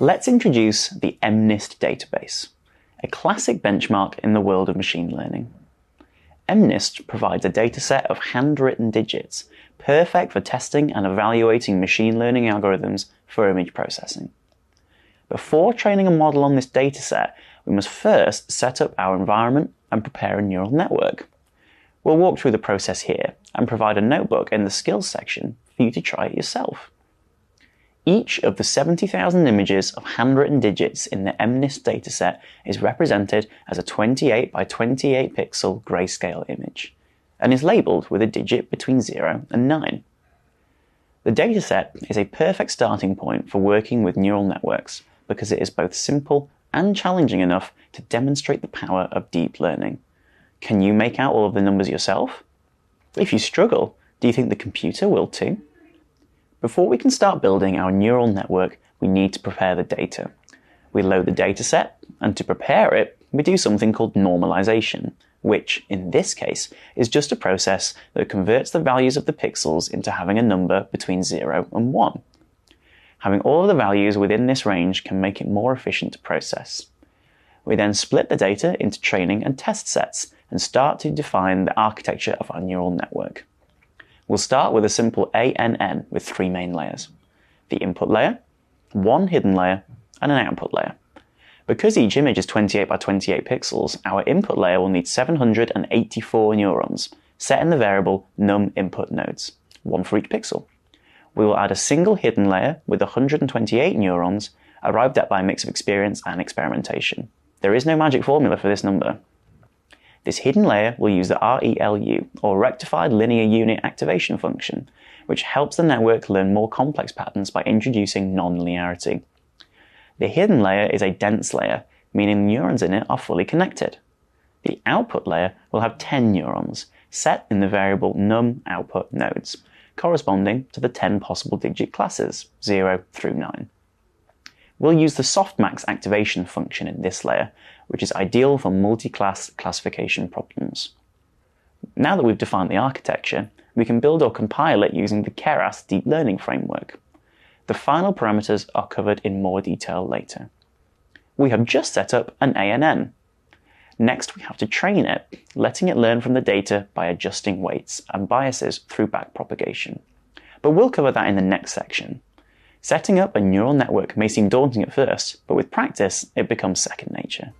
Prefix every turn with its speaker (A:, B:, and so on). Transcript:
A: Let's introduce the MNIST database, a classic benchmark in the world of machine learning. MNIST provides a dataset of handwritten digits, perfect for testing and evaluating machine learning algorithms for image processing. Before training a model on this dataset, we must first set up our environment and prepare a neural network. We'll walk through the process here and provide a notebook in the skills section for you to try it yourself. Each of the 70,000 images of handwritten digits in the MNIST dataset is represented as a 28 by 28 pixel grayscale image and is labelled with a digit between 0 and 9. The dataset is a perfect starting point for working with neural networks because it is both simple and challenging enough to demonstrate the power of deep learning. Can you make out all of the numbers yourself? If you struggle, do you think the computer will too? Before we can start building our neural network, we need to prepare the data. We load the dataset, and to prepare it, we do something called normalization, which, in this case, is just a process that converts the values of the pixels into having a number between 0 and 1. Having all of the values within this range can make it more efficient to process. We then split the data into training and test sets and start to define the architecture of our neural network. We'll start with a simple ANN with 3 main layers: the input layer, one hidden layer, and an output layer. Because each image is 28 by 28 pixels, our input layer will need 784 neurons, set in the variable num input nodes, one for each pixel. We will add a single hidden layer with 128 neurons, arrived at by a mix of experience and experimentation. There is no magic formula for this number. This hidden layer will use the ReLU, or Rectified Linear Unit Activation function, which helps the network learn more complex patterns by introducing non-linearity. The hidden layer is a dense layer, meaning the neurons in it are fully connected. The output layer will have 10 neurons, set in the variable num output nodes, corresponding to the 10 possible digit classes, 0 through 9. We'll use the softmax activation function in this layer, which is ideal for multi-class classification problems. Now that we've defined the architecture, we can build or compile it using the Keras deep learning framework. The final parameters are covered in more detail later. We have just set up an ANN. Next, we have to train it, letting it learn from the data by adjusting weights and biases through backpropagation. But we'll cover that in the next section. Setting up a neural network may seem daunting at first, but with practice, it becomes second nature.